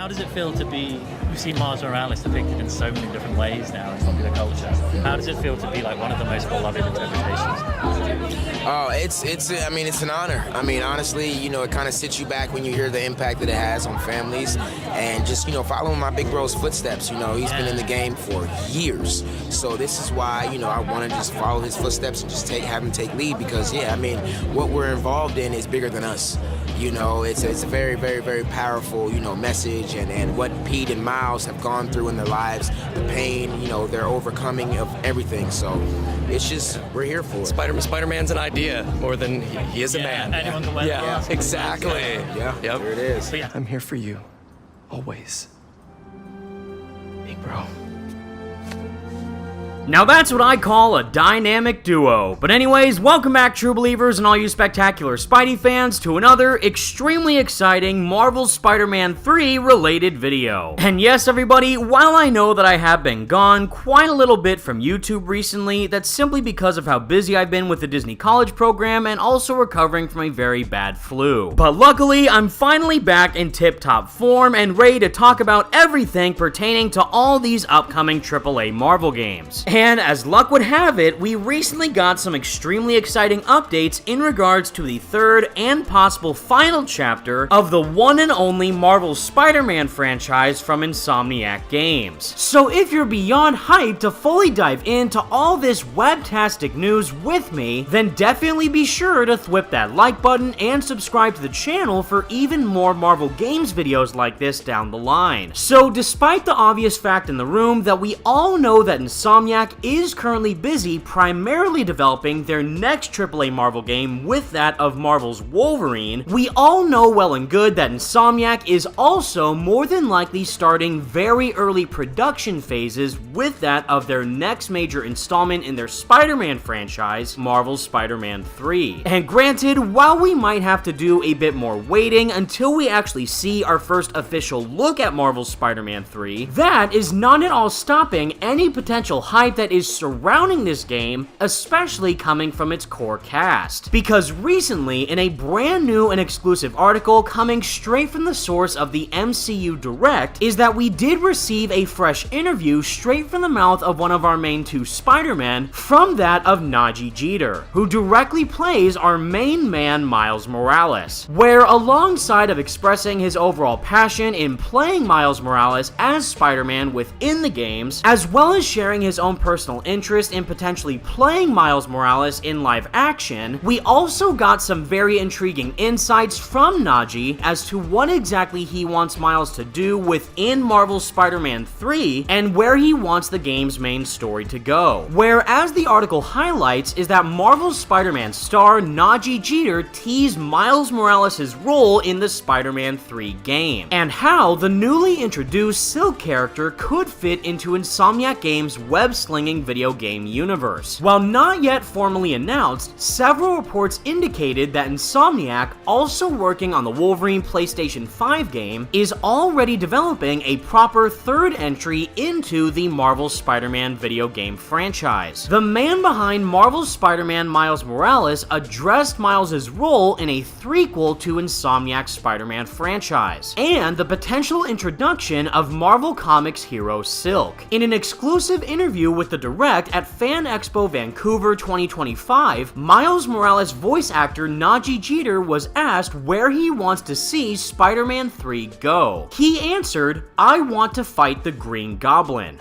How does it feel to be, you see Miles Morales depicted in so many different ways now in popular culture. How does it feel to be like one of the most beloved interpretations? Oh, it's an honor. I mean, honestly, it kind of sits you back when you hear the impact that it has on families and just, following my big bro's footsteps. He's been in the game for years. So this is why, I want to just follow his footsteps and just have him take lead because, what we're involved in is bigger than us. It's a very, very, very powerful, message and what Pete and Miles have gone through in their lives, the pain, their overcoming of everything. So it's just, we're here for it. Spider-Man's an idea more than he is a man. Anyone can wear the mask. Exactly. Yeah, Yep. There it is. But yeah. I'm here for you. Always. Big bro. Now that's what I call a dynamic duo. But anyways, welcome back true believers and all you spectacular Spidey fans to another extremely exciting Marvel Spider-Man 3 related video. And yes everybody, while I know that I have been gone quite a little bit from YouTube recently, that's simply because of how busy I've been with the Disney College program and also recovering from a very bad flu. But luckily, I'm finally back in tip-top form and ready to talk about everything pertaining to all these upcoming AAA Marvel games. And as luck would have it, we recently got some extremely exciting updates in regards to the third and possible final chapter of the one and only Marvel Spider-Man franchise from Insomniac Games. So if you're beyond hyped to fully dive into all this webtastic news with me, then definitely be sure to thwip that like button and subscribe to the channel for even more Marvel Games videos like this down the line. So despite the obvious fact in the room that we all know that Insomniac is currently busy primarily developing their next AAA Marvel game with that of Marvel's Wolverine, we all know well and good that Insomniac is also more than likely starting very early production phases with that of their next major installment in their Spider-Man franchise, Marvel's Spider-Man 3. And granted, while we might have to do a bit more waiting until we actually see our first official look at Marvel's Spider-Man 3, that is not at all stopping any potential hype that is surrounding this game, especially coming from its core cast. Because recently, in a brand new and exclusive article coming straight from the source of the MCU Direct, is that we did receive a fresh interview straight from the mouth of one of our main two Spider-Men, from that of Nadji Jeter, who directly plays our main man Miles Morales, where alongside of expressing his overall passion in playing Miles Morales as Spider-Man within the games, as well as sharing his own personal interest in potentially playing Miles Morales in live action, we also got some very intriguing insights from Nadji as to what exactly he wants Miles to do within Marvel's Spider-Man 3 and where he wants the game's main story to go. Whereas the article highlights is that Marvel's Spider-Man star Nadji Jeter teased Miles Morales' role in the Spider-Man 3 game, and how the newly introduced Silk character could fit into Insomniac Games' web-slinging video game universe. While not yet formally announced, several reports indicated that Insomniac, also working on the Wolverine PlayStation 5 game, is already developing a proper third entry into the Marvel Spider-Man video game franchise. The man behind Marvel's Spider-Man Miles Morales addressed Miles' role in a threequel to Insomniac's Spider-Man franchise, and the potential introduction of Marvel Comics hero Silk. In an exclusive interview with the Direct at Fan Expo Vancouver 2025, Miles Morales voice actor Nadji Jeter was asked where he wants to see Spider-Man 3 go. He answered, "I want to fight the Green Goblin."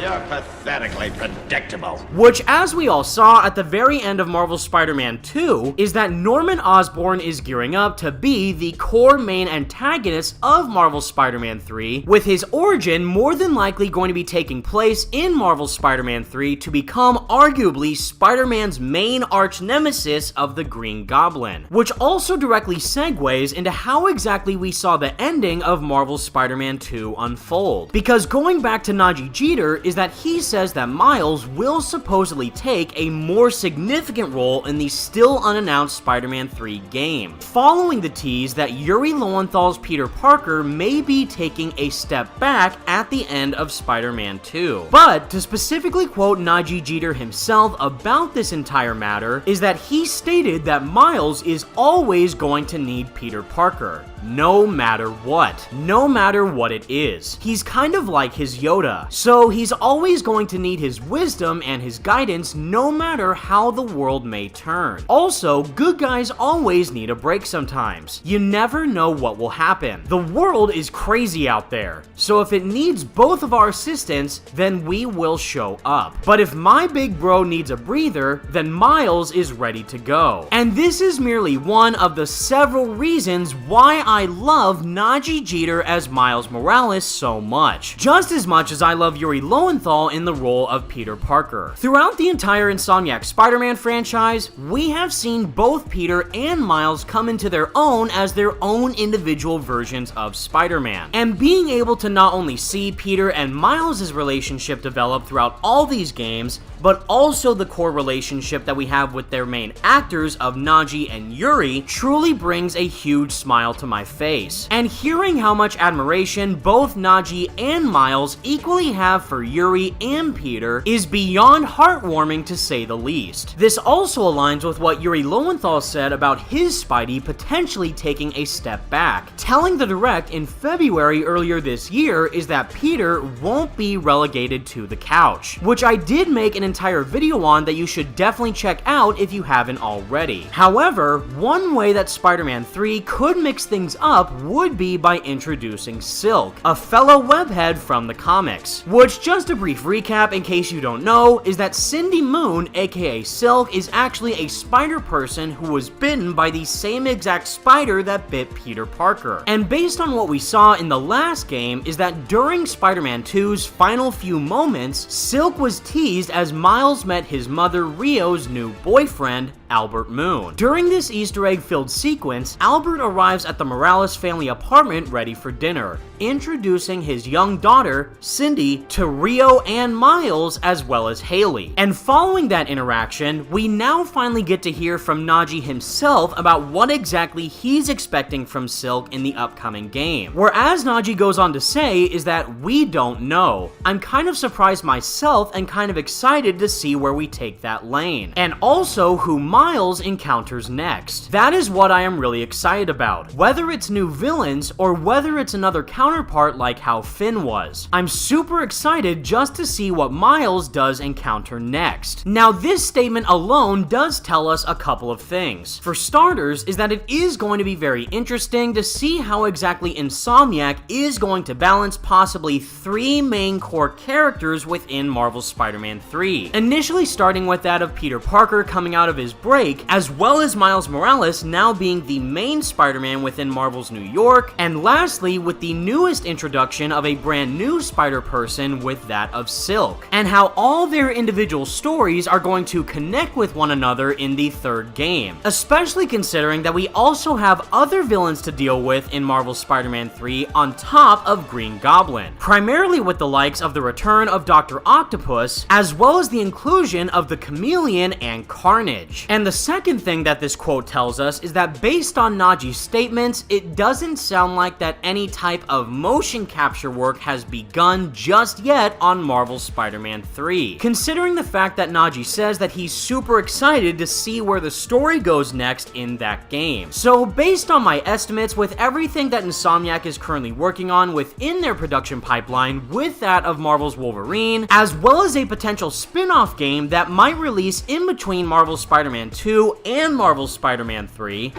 You're pathetically predictable. Which, as we all saw at the very end of Marvel's Spider-Man 2, is that Norman Osborn is gearing up to be the core main antagonist of Marvel's Spider-Man 3, with his origin more than likely going to be taking place in Marvel's Spider-Man 3 to become arguably Spider-Man's main arch-nemesis of the Green Goblin. Which also directly segues into how exactly we saw the ending of Marvel's Spider-Man 2 unfold. Because going back to Nadji Jeter is that that he says that Miles will supposedly take a more significant role in the still unannounced Spider-Man 3 game, following the tease that Yuri Lowenthal's Peter Parker may be taking a step back at the end of Spider-Man 2. But to specifically quote Nadji Jeter himself about this entire matter is that he stated that Miles is always going to need Peter Parker, no matter what. No matter what it is. He's kind of like his Yoda, so he's always going to need his wisdom and his guidance no matter how the world may turn. Also, good guys always need a break sometimes. You never know what will happen. The world is crazy out there, so if it needs both of our assistance, then we will show up. But if my big bro needs a breather, then Miles is ready to go. And this is merely one of the several reasons why I love Nadji Jeter as Miles Morales so much, just as much as I love Yuri Lowenthal in the role of Peter Parker. Throughout the entire Insomniac Spider-Man franchise, we have seen both Peter and Miles come into their own as their own individual versions of Spider-Man. And being able to not only see Peter and Miles' relationship develop throughout all these games, but also the core relationship that we have with their main actors of Nadji and Yuri truly brings a huge smile to my face. And hearing how much admiration both Nadji and Miles equally have for Yuri and Peter is beyond heartwarming to say the least. This also aligns with what Yuri Lowenthal said about his Spidey potentially taking a step back. Telling the Direct in February earlier this year is that Peter won't be relegated to the couch, which I did make an entire video on that you should definitely check out if you haven't already. However, one way that Spider-Man 3 could mix things up would be by introducing Silk, a fellow webhead from the comics. Which, just a brief recap in case you don't know, is that Cindy Moon, aka Silk, is actually a spider person who was bitten by the same exact spider that bit Peter Parker. And based on what we saw in the last game is that during Spider-Man 2's final few moments, Silk was teased as Miles met his mother Rio's new boyfriend, Albert Moon. During this Easter egg-filled sequence, Albert arrives at the Morales family apartment ready for dinner, introducing his young daughter, Cindy, to Rio and Miles as well as Haley. And following that interaction, we now finally get to hear from Nadji himself about what exactly he's expecting from Silk in the upcoming game. Whereas Nadji goes on to say is that we don't know. I'm kind of surprised myself and kind of excited to see where we take that lane. And also who Miles encounters next. That is what I am really excited about. Whether it's new villains or whether it's another counterpart like how Finn was. I'm super excited just to see what Miles does encounter next. Now this statement alone does tell us a couple of things. For starters is that it is going to be very interesting to see how exactly Insomniac is going to balance possibly 3 main core characters within Marvel's Spider-Man 3. Initially starting with that of Peter Parker coming out of his break, as well as Miles Morales now being the main Spider-Man within Marvel's New York, and lastly with the newest introduction of a brand new Spider-Person with that of Silk, and how all their individual stories are going to connect with one another in the third game, especially considering that we also have other villains to deal with in Marvel's Spider-Man 3 on top of Green Goblin, primarily with the likes of the return of Dr. Octopus, as well as the inclusion of the Chameleon and Carnage. And the second thing that this quote tells us is that based on Nadji's statements, it doesn't sound like that any type of motion capture work has begun just yet on Marvel's Spider-Man 3. Considering the fact that Nadji says that he's super excited to see where the story goes next in that game. So based on my estimates, with everything that Insomniac is currently working on within their production pipeline with that of Marvel's Wolverine, as well as a potential spin-off game that might release in between Marvel's Spider-Man 2 and Marvel's Spider-Man 3,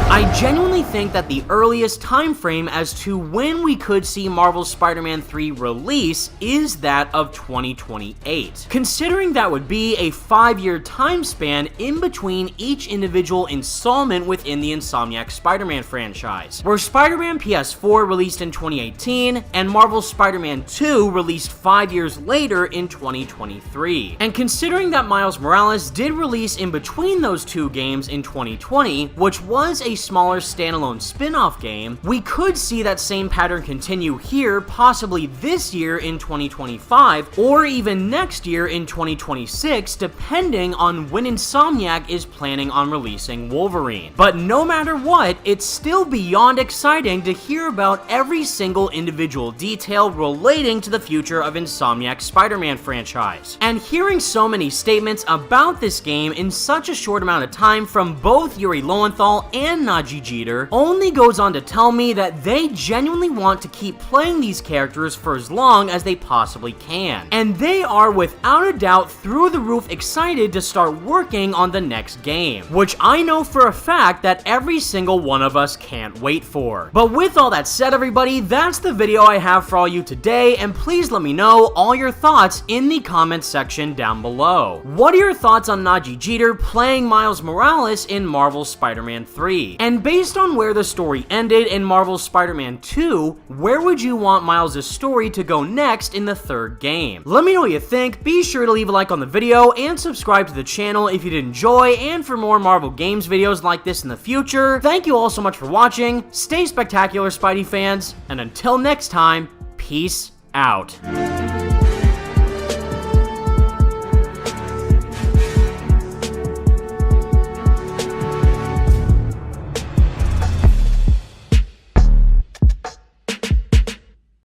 I genuinely think that the earliest time frame as to when we could see Marvel's Spider-Man 3 release is that of 2028. Considering that would be a 5-year time span in between each individual installment within the Insomniac Spider-Man franchise, where Spider-Man PS4 released in 2018 and Marvel's Spider-Man 2 released 5 years later in 2023. And considering that Miles Morales did release in between those two games in 2020, which was a smaller standalone spin-off game, we could see that same pattern continue here, possibly this year in 2025, or even next year in 2026, depending on when Insomniac is planning on releasing Wolverine. But no matter what, it's still beyond exciting to hear about every single individual detail relating to the future of Insomniac's Spider-Man franchise. And hearing so many statements about this game in such a short amount of time from both Yuri Lowenthal and Nadji Jeter only goes on to tell me that they genuinely want to keep playing these characters for as long as they possibly can. And they are without a doubt through the roof excited to start working on the next game, which I know for a fact that every single one of us can't wait for. But with all that said, everybody, that's the video I have for all you today, and please let me know all your thoughts in the comments section down below. What are your thoughts on Nadji Jeter playing Miles Morales in Marvel's Spider-Man 3? And based on where the story ended in Marvel's Spider-Man 2, where would you want Miles' story to go next in the third game? Let me know what you think, be sure to leave a like on the video, and subscribe to the channel if you did enjoy, and for more Marvel Games videos like this in the future. Thank you all so much for watching, stay spectacular Spidey fans, and until next time, peace out.